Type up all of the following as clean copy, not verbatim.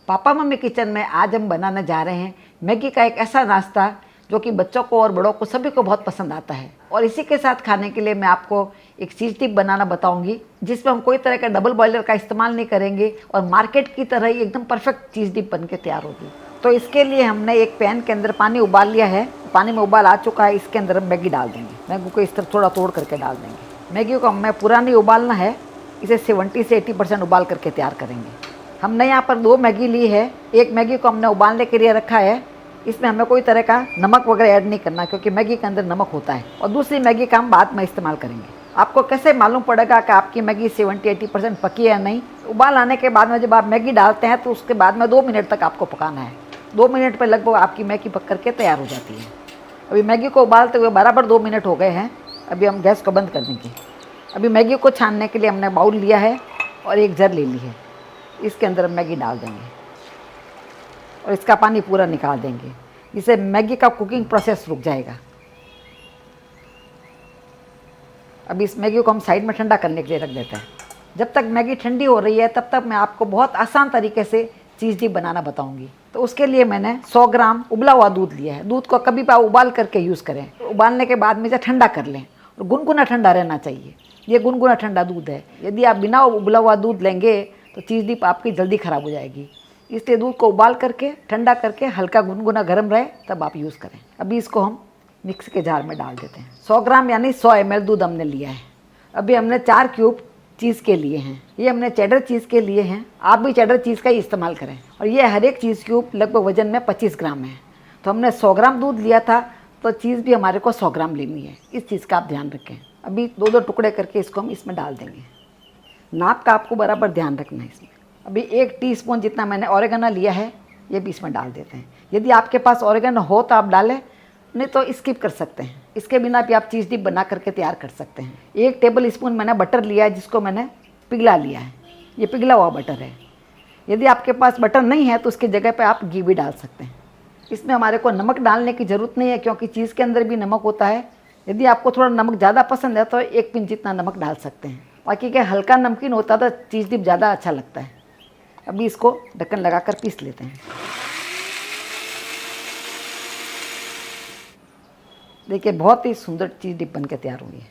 Papa mummy kitchen में आज हम बनाने जा रहे हैं मैगी का एक ऐसा नाश्ता जो कि बच्चों को और बड़ों को सभी को बहुत पसंद आता है। और इसी के साथ खाने के लिए मैं आपको एक चीज़ टिप बनाना बताऊंगी जिसमें हम कोई तरह का डबल बॉयलर का इस्तेमाल नहीं करेंगे और मार्केट की तरह ही एकदम परफेक्ट चीज़ टिप बन के तैयार होगी। तो इसके लिए हमने एक पैन के अंदर पानी उबाल लिया है। पानी में उबाल आ चुका है, इसके अंदर हम मैगी डाल देंगे। मैगी को इस तरह थोड़ा तोड़ करके डाल देंगे। मैगी को हमें पूरा नहीं उबालना है, इसे 70 से 80% उबाल करके तैयार करेंगे। हमने यहाँ पर 2 मैगी ली है। एक मैगी को हमने उबालने के लिए रखा है, इसमें हमें कोई तरह का नमक वगैरह ऐड नहीं करना क्योंकि मैगी के अंदर नमक होता है। और दूसरी मैगी का हम बाद में इस्तेमाल करेंगे। आपको कैसे मालूम पड़ेगा कि आपकी मैगी 70-80% पकी है या नहीं? उबाल आने के बाद में जब आप मैगी डालते हैं तो उसके बाद में 2 मिनट तक आपको पकाना है। 2 मिनट पर लगभग आपकी मैगी पक करके तैयार हो जाती है। अभी मैगी को उबालते हुए बराबर 2 मिनट हो गए हैं। अभी हम गैस को बंद कर देंगे। अभी मैगी को छानने के लिए हमने बाउल लिया है और एक जर ले ली है। इसके अंदर हम मैगी डाल देंगे और इसका पानी पूरा निकाल देंगे, जिससे मैगी का कुकिंग प्रोसेस रुक जाएगा। अब इस मैगी को हम साइड में ठंडा करने के लिए रख देते हैं। जब तक मैगी ठंडी हो रही है तब तक मैं आपको बहुत आसान तरीके से चीज़ टिप बनाना बताऊंगी। तो उसके लिए मैंने 100 ग्राम उबला हुआ दूध लिया है। दूध को कभी भी उबाल करके यूज़ करें। उबालने के बाद में इसे ठंडा कर लें और गुनगुना ठंडा रहना चाहिए। ये गुनगुना ठंडा दूध है। यदि आप बिना उबला हुआ दूध लेंगे तो चीज़ टिप आपकी जल्दी ख़राब हो जाएगी। इसलिए दूध को उबाल करके ठंडा करके हल्का गुनगुना गर्म रहे तब आप यूज़ करें। अभी इसको हम मिक्सी के जार में डाल देते हैं। 100 ग्राम यानी 100 ml दूध हमने लिया है। अभी हमने 4 क्यूब चीज़ के लिए हैं। ये हमने चेडर चीज़ के लिए हैं। आप भी चेडर चीज़ का ही इस्तेमाल करें। और ये हर एक चीज़ क्यूब लगभग वजन में 25 ग्राम है। तो हमने 100 ग्राम दूध लिया था तो चीज़ भी हमारे को 100 ग्राम लेनी है। इस चीज़ का आप ध्यान रखें। अभी 2-2 टुकड़े करके इसको हम इसमें डाल देंगे। नाप का आपको बराबर ध्यान रखना है इसमें। अभी 1 टीस्पून जितना मैंने ऑरिगेनो लिया है, ये भी इसमें डाल देते हैं। यदि आपके पास ऑरिगेनो हो तो आप डालें, नहीं तो स्किप कर सकते हैं। इसके बिना भी आप चीज़ टिप बना करके तैयार कर सकते हैं। 1 टेबल स्पून मैंने बटर लिया है, जिसको मैंने पिघला लिया है। ये पिघला हुआ बटर है। यदि आपके पास बटर नहीं है तो उसकी जगह पर आप घी भी डाल सकते हैं। इसमें हमारे को नमक डालने की ज़रूरत नहीं है क्योंकि चीज़ के अंदर भी नमक होता है। यदि आपको थोड़ा नमक ज़्यादा पसंद है तो 1 पिंच जितना नमक डाल सकते हैं। बाकी क्या हल्का नमकीन होता तो चीज़ टिप ज़्यादा अच्छा लगता है। अभी इसको ढक्कन लगाकर पीस लेते हैं। देखिए बहुत ही सुंदर चीज़ डिप बन के तैयार हुई है।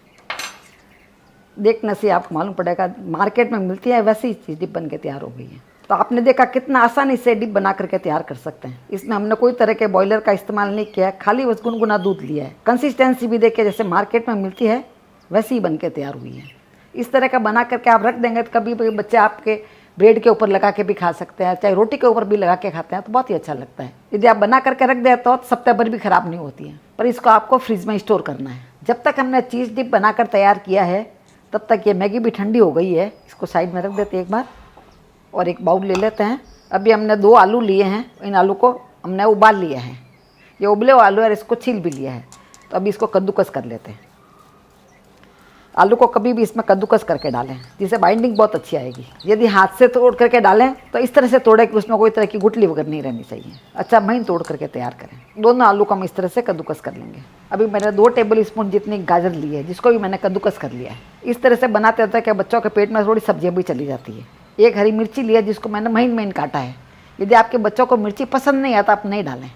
देखने से आपको मालूम पड़ेगा मार्केट में मिलती है वैसी ही चीज़ डिप बन के तैयार हो गई है। तो आपने देखा कितना आसानी से डिप बना करके तैयार कर सकते हैं। इसमें हमने कोई तरह के बॉयलर का इस्तेमाल नहीं किया है, खाली बस गुनगुना दूध लिया है। कंसिस्टेंसी भी देखिए जैसे मार्केट में मिलती है वैसी ही बन के तैयार हुई है। इस तरह का बना करके आप रख देंगे तो कभी भी बच्चे आपके ब्रेड के ऊपर लगा के भी खा सकते हैं, चाहे रोटी के ऊपर भी लगा के खाते हैं तो बहुत ही अच्छा लगता है। यदि आप बना करके रख दें तो सप्ताह भर भी ख़राब नहीं होती है। पर इसको आपको फ्रिज में स्टोर करना है। जब तक हमने चीज़ डिप बनाकर तैयार किया है तब तक ये मैगी भी ठंडी हो गई है। इसको साइड में रख देते हैं एक बार और एक बाउल ले लेते हैं। अभी हमने 2 आलू लिए हैं। इन आलू को हमने उबाल लिया है। ये उबले हुए आलू है, इसको छील भी लिया है। तो अभी इसको कद्दूकस कर लेते हैं। आलू को कभी भी इसमें कद्दूकस करके डालें, जिससे बाइंडिंग बहुत अच्छी आएगी। यदि हाथ से तोड़ करके डालें तो इस तरह से तोड़े कि उसमें कोई तरह की गुठली वगैरह नहीं रहनी चाहिए। अच्छा महीन तोड़ करके तैयार करें। दोनों आलू को हम इस तरह से कद्दूकस कर लेंगे। अभी मैंने 2 टेबल स्पून जितनी गाजर ली है, जिसको भी मैंने कद्दूकस कर लिया है। इस तरह से बनाते होता है कि बच्चों के पेट में थोड़ी सब्जियाँ भी चली जाती है। 1 हरी मिर्ची लिया, जिसको मैंने महीन काटा है। यदि आपके बच्चों को मिर्ची पसंद नहीं आता आप नहीं डालें।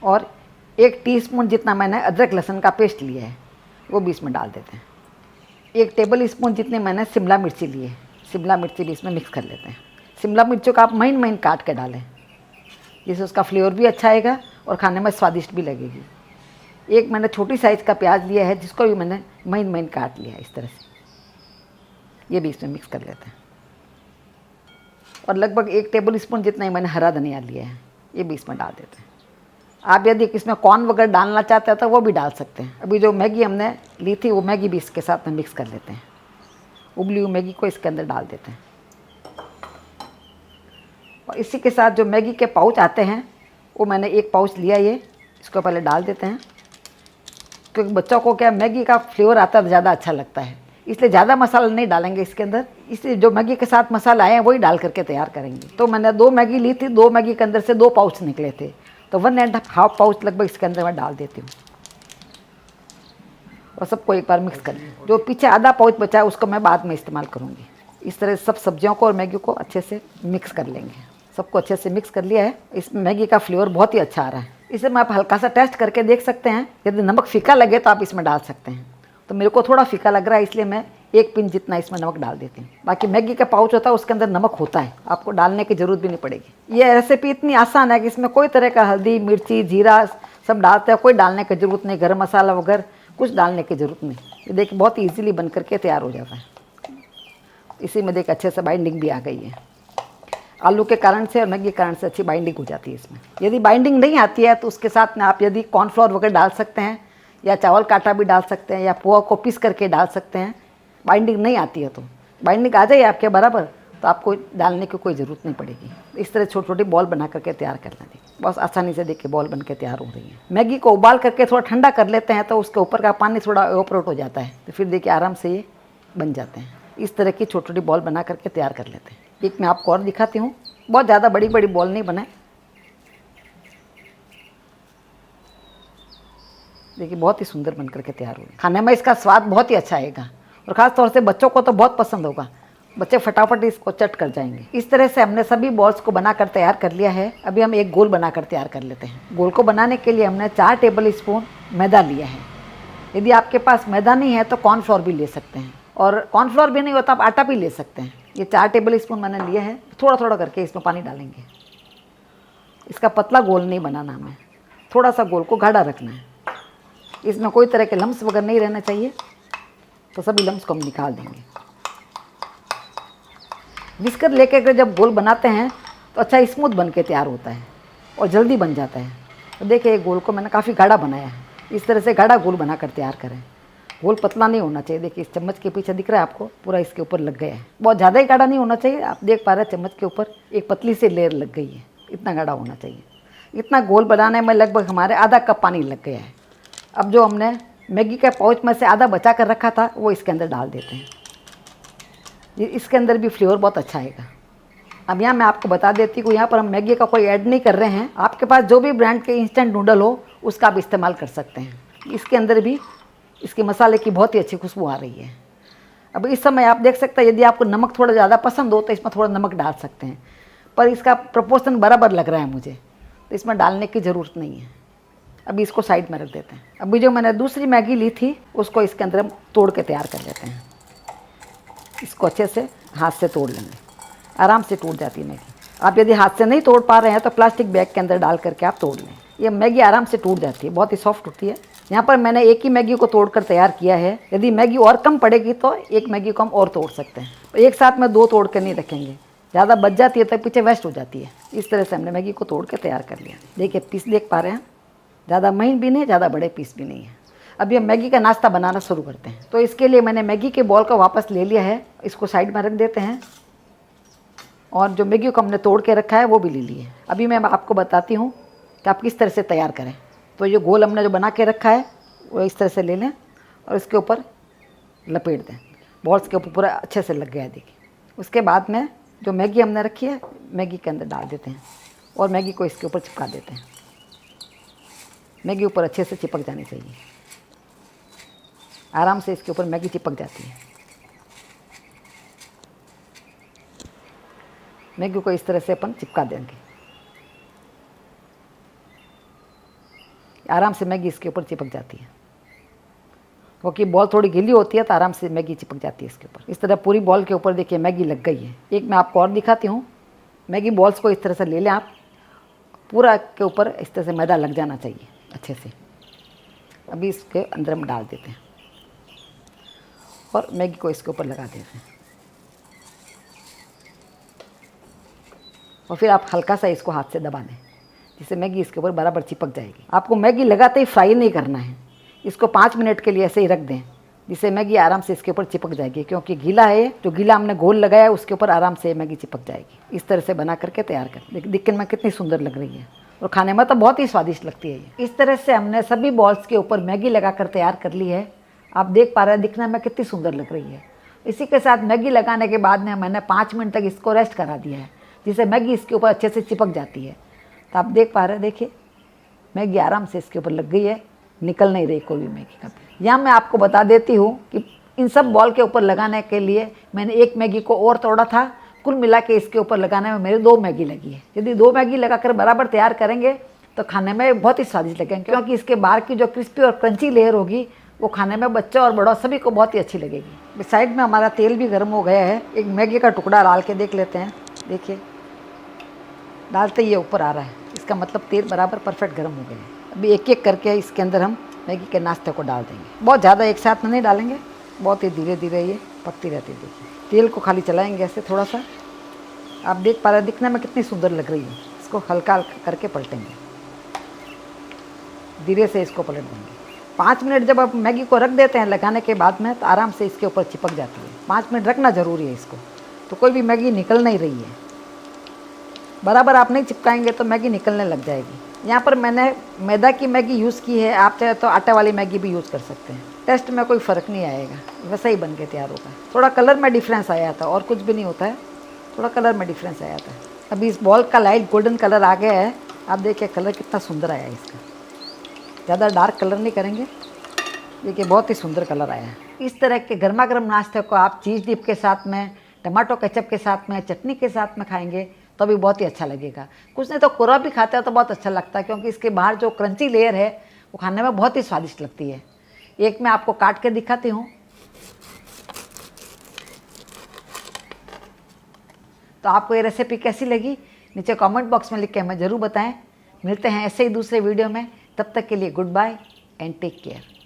और 1 टीस्पून जितना मैंने अदरक लहसुन का पेस्ट लिया है, वो भी इसमें डाल देते हैं। 1 टेबल स्पून जितने मैंने शिमला मिर्ची ली है, शिमला मिर्ची भी इसमें मिक्स कर लेते हैं। शिमला मिर्चों का आप महीन काट के डालें, जिससे उसका फ्लेवर भी अच्छा आएगा और खाने में स्वादिष्ट भी लगेगी। 1 मैंने छोटी साइज़ का प्याज लिया है, जिसको भी मैंने महीन काट लिया है इस तरह से। ये भी इसमें मिक्स कर लेते हैं। और लगभग 1 टेबल स्पून जितना ही मैंने हरा धनिया लिया है, ये भी इसमें डाल देते हैं। आप यदि इसमें कॉर्न वगैरह डालना चाहते हैं तो वो भी डाल सकते हैं। अभी जो मैगी हमने ली थी वो मैगी भी इसके साथ में मिक्स कर लेते हैं। उबली हुई मैगी को इसके अंदर डाल देते हैं। और इसी के साथ जो मैगी के पाउच आते हैं वो मैंने 1 पाउच लिया, ये इसको पहले डाल देते हैं। क्योंकि बच्चों को क्या मैगी का फ्लेवर आता है तो ज़्यादा अच्छा लगता है, इसलिए ज़्यादा मसाला नहीं डालेंगे इसके अंदर। इसलिए जो मैगी के साथ मसाला आए हैं वही डाल करके तैयार करेंगे। तो मैंने 2 मैगी ली थी, 2 मैगी के अंदर से 2 पाउच निकले थे, तो 1.5 पाउच लगभग इसके अंदर मैं डाल देती हूँ। और सबको एक बार मिक्स कर लें। जो पीछे आधा पाउच बचा है उसको मैं बाद में इस्तेमाल करूँगी। इस तरह सब सब्जियों को और मैगी को अच्छे से मिक्स कर लेंगे। सबको अच्छे से मिक्स कर लिया है। इसमें मैगी का फ्लेवर बहुत ही अच्छा आ रहा है। इसे मैं आप हल्का सा टेस्ट करके देख सकते हैं, यदि नमक फीका लगे तो आप इसमें डाल सकते हैं। तो मेरे को थोड़ा फीका लग रहा है, इसलिए मैं 1 पिंच जितना इसमें नमक डाल देती हूँ। बाकी मैगी का पाउच होता है उसके अंदर नमक होता है, आपको डालने की ज़रूरत भी नहीं पड़ेगी। ये रेसिपी इतनी आसान है कि इसमें कोई तरह का हल्दी मिर्ची जीरा सब डालते हैं, कोई डालने की ज़रूरत नहीं, गरम मसाला वगैरह कुछ डालने की ज़रूरत नहीं। ये देखिए बहुत ही ईजिली बन करके तैयार हो जाता है। इसी में देखिए अच्छे से बाइंडिंग भी आ गई है। आलू के कारण से और मैगी के कारण से अच्छी बाइंडिंग हो जाती है इसमें। यदि बाइंडिंग नहीं आती है तो उसके साथ में आप यदि कॉर्नफ्लोर वगैरह डाल सकते हैं, या चावल का आटा भी डाल सकते हैं, या पोहा को पीस करके डाल सकते हैं। बाइंडिंग नहीं आती है तो बाइंडिंग आ जाए आपके बराबर तो आपको डालने की कोई ज़रूरत नहीं पड़ेगी। इस तरह छोटी छोटी बॉल बना करके तैयार करना। देखिए बहुत आसानी से देखिए बॉल बन के तैयार हो रही है। मैगी को उबाल करके थोड़ा ठंडा कर लेते हैं तो उसके ऊपर का पानी थोड़ा एवापोरेट हो जाता है, तो फिर देखिए आराम से ये बन जाते हैं। इस तरह की छोटी छोटी बॉल बना करके तैयार कर लेते हैं। एक मैं आपको और दिखाती हूँ, बहुत ज़्यादा बड़ी बड़ी बॉल नहीं बनाए। देखिए बहुत ही सुंदर बन करके तैयार हुई। खाने में इसका स्वाद बहुत ही अच्छा आएगा और ख़ास तौर से बच्चों को तो बहुत पसंद होगा। बच्चे फटाफट इसको चट कर जाएंगे। इस तरह से हमने सभी बॉल्स को बनाकर तैयार कर लिया है। अभी हम एक गोल बनाकर तैयार कर लेते हैं। गोल को बनाने के लिए हमने 4 टेबल स्पून मैदा लिया है। यदि आपके पास मैदा नहीं है तो कॉर्नफ्लोर भी ले सकते हैं, और कॉर्नफ्लोर भी नहीं होता आप आटा भी ले सकते हैं। ये 4 टेबल स्पून मैंने लिया है। थोड़ा थोड़ा करके इसमें पानी डालेंगे। इसका पतला गोल नहीं बनाना हमें, थोड़ा सा गोल को गाढ़ा रखना है। इसमें कोई तरह के लम्स वगैरह नहीं रहना चाहिए, तो सभी लम्स को हम निकाल देंगे। विस्कर लेके अगर जब गोल बनाते हैं तो अच्छा स्मूथ बन के तैयार होता है और जल्दी बन जाता है। तो देखिए गोल को मैंने काफ़ी गाढ़ा बनाया है। इस तरह से गाढ़ा गोल बनाकर तैयार करें। गोल पतला नहीं होना चाहिए। देखिए इस चम्मच के पीछे दिख रहा है आपको, पूरा इसके ऊपर लग गया है। बहुत ज़्यादा ही गाढ़ा नहीं होना चाहिए। आप देख पा रहे हैं चम्मच के ऊपर एक पतली सी लेयर लग गई है, इतना गाढ़ा होना चाहिए। इतना गोल बनाने में लगभग हमारे आधा कप पानी लग गया है। अब जो हमने मैगी के पाउच में से आधा बचा कर रखा था वो इसके अंदर डाल देते हैं। ये इसके अंदर भी फ्लेवर बहुत अच्छा आएगा। अब यहाँ मैं आपको बता देती हूँ, यहाँ पर हम मैगी का कोई ऐड नहीं कर रहे हैं। आपके पास जो भी ब्रांड के इंस्टेंट नूडल हो उसका आप इस्तेमाल कर सकते हैं। इसके अंदर भी इसके मसाले की बहुत ही अच्छी खुशबू आ रही है। अब इस समय आप देख सकते हैं, यदि आपको नमक थोड़ा ज़्यादा पसंद हो तो इसमें थोड़ा नमक डाल सकते हैं, पर इसका प्रोपोर्शन बराबर लग रहा है मुझे, तो इसमें डालने की ज़रूरत नहीं है। अभी इसको साइड में रख देते हैं। अभी जो मैंने दूसरी मैगी ली थी उसको इसके अंदर हम तोड़ के तैयार कर लेते हैं। इसको अच्छे से हाथ से तोड़ लेंगे, आराम से टूट जाती है मैगी। आप यदि हाथ से नहीं तोड़ पा रहे हैं तो प्लास्टिक बैग के अंदर डाल करके आप तोड़ लें। ये मैगी आराम से टूट जाती है, बहुत ही सॉफ्ट होती है। यहाँ पर मैंने एक ही मैगी को तोड़कर तैयार किया है। यदि मैगी और कम पड़ेगी तो एक मैगी को हम और तोड़ सकते हैं। तो एक साथ में 2 तोड़ कर नहीं रखेंगे, ज़्यादा बच जाती है तो पीछे वेस्ट हो जाती है। इस तरह से हमने मैगी को तोड़ के तैयार कर लिया। देखिए पीस देख पा रहे हैं, ज़्यादा महीन भी नहीं, ज़्यादा बड़े पीस भी नहीं है। अभी हम मैगी का नाश्ता बनाना शुरू करते हैं। तो इसके लिए मैंने मैगी के बॉल को वापस ले लिया है, इसको साइड में रख देते हैं। और जो मैगी को हमने तोड़ के रखा है वो भी ले लिए। अभी मैं आपको बताती हूँ कि आप किस तरह से तैयार करें। तो ये गोल हमने जो बना के रखा है वो इस तरह से ले लें और इसके ऊपर लपेट दें। बॉल्स के ऊपर पूरा अच्छे से लग गया है देखिए। उसके बाद में जो मैगी हमने रखी है मैगी के अंदर डाल देते हैं और मैगी को इसके ऊपर चिपका देते हैं। मैगी ऊपर अच्छे से चिपक जानी चाहिए, आराम से इसके ऊपर मैगी चिपक जाती है। मैगी को इस तरह से अपन चिपका देंगे, आराम से मैगी इसके ऊपर चिपक जाती है। क्योंकि बॉल थोड़ी गीली होती है तो आराम से मैगी चिपक जाती है इसके ऊपर। इस तरह पूरी बॉल के ऊपर देखिए मैगी लग गई है। एक मैं आपको और दिखाती हूँ। मैगी बॉल्स को इस तरह से ले लें आप, पूरा के ऊपर इस तरह से मैदा लग जाना चाहिए अच्छे से। अभी इसके अंदर हम डाल देते हैं और मैगी को इसके ऊपर लगा देते हैं और फिर आप हल्का सा इसको हाथ से दबा दें जिससे मैगी इसके ऊपर बराबर चिपक जाएगी। आपको मैगी लगाते ही फ्राई नहीं करना है, इसको 5 मिनट के लिए ऐसे ही रख दें जिससे मैगी आराम से इसके ऊपर चिपक जाएगी। क्योंकि गीला है, जो गीला हमने घोल लगाया है उसके ऊपर आराम से मैगी चिपक जाएगी। इस तरह से बना करके तैयार कर। दिखने में कितनी सुंदर लग रही है और खाने में तो बहुत ही स्वादिष्ट लगती है ये। इस तरह से हमने सभी बॉल्स के ऊपर मैगी लगाकर तैयार कर ली है। आप देख पा रहे हैं दिखने में कितनी सुंदर लग रही है। इसी के साथ मैगी लगाने के बाद में मैंने 5 मिनट तक इसको रेस्ट करा दिया है जिससे मैगी इसके ऊपर अच्छे से चिपक जाती है। तो आप देख पा रहे हैं, देखिए मैगी आराम से इसके ऊपर लग गई है, निकल नहीं रही कोई भी मैगी का। यहाँ मैं आपको बता देती हूँ कि इन सब बॉल के ऊपर लगाने के लिए मैंने एक मैगी को और तोड़ा था, कुल मिला के इसके ऊपर लगाने में मेरे 2 मैगी लगी है। यदि 2 मैगी लगाकर बराबर तैयार करेंगे तो खाने में बहुत ही स्वादिष्ट लगेंगे, क्योंकि इसके बाहर की जो क्रिस्पी और क्रंची लेयर होगी वो खाने में बच्चों और बड़ों सभी को बहुत ही अच्छी लगेगी। साइड में हमारा तेल भी गर्म हो गया है। एक मैगी का टुकड़ा डाल के देख लेते हैं। देखिए, डालते ही ये ऊपर आ रहा है, इसका मतलब तेल बराबर परफेक्ट गर्म हो गया है। अभी एक एक करके इसके अंदर हम मैगी के नाश्ते को डाल देंगे। बहुत ज़्यादा एक साथ में नहीं डालेंगे, बहुत ही धीरे धीरे ये पकती रहती है। देखिए, तेल को खाली चलाएंगे ऐसे थोड़ा सा। आप देख पा रहे हैं दिखने में कितनी सुंदर लग रही है। इसको हल्का हल्का करके पलटेंगे, धीरे से इसको पलट देंगे। 5 मिनट जब आप मैगी को रख देते हैं लगाने के बाद में, तो आराम से इसके ऊपर चिपक जाती है। 5 मिनट रखना ज़रूरी है इसको, तो कोई भी मैगी निकल नहीं रही है। बराबर आप नहीं चिपकाएंगे तो मैगी निकलने लग जाएगी। यहाँ पर मैंने मैदा की मैगी यूज़ की है, आप चाहे तो आटे वाली मैगी भी यूज़ कर सकते हैं। टेस्ट में कोई फ़र्क नहीं आएगा, वैसा ही बन के तैयार होगा। थोड़ा कलर में डिफरेंस आया था, और कुछ भी नहीं होता है, थोड़ा कलर में डिफरेंस आया था। अभी इस बॉल का लाइट गोल्डन कलर आ गया है। आप देखिए कलर कितना सुंदर आया है इसका। ज़्यादा डार्क कलर नहीं करेंगे। देखिए, बहुत ही सुंदर कलर आया है। इस तरह के गर्मा गर्म नाश्ते को आप चीज़ डिप के साथ में, टमाटो केचप के साथ में, चटनी के साथ में खाएंगे तो भी बहुत ही अच्छा लगेगा। कुछ नहीं तो कोरा भी खाते हैं तो बहुत अच्छा लगता है, क्योंकि इसके बाहर जो क्रंची लेयर है वो खाने में बहुत ही स्वादिष्ट लगती है। एक मैं आपको काट के दिखाती हूँ। तो आपको ये रेसिपी कैसी लगी नीचे कमेंट बॉक्स में लिख के हमें ज़रूर बताएं। मिलते हैं ऐसे ही दूसरे वीडियो में, तब तक के लिए goodbye and take care.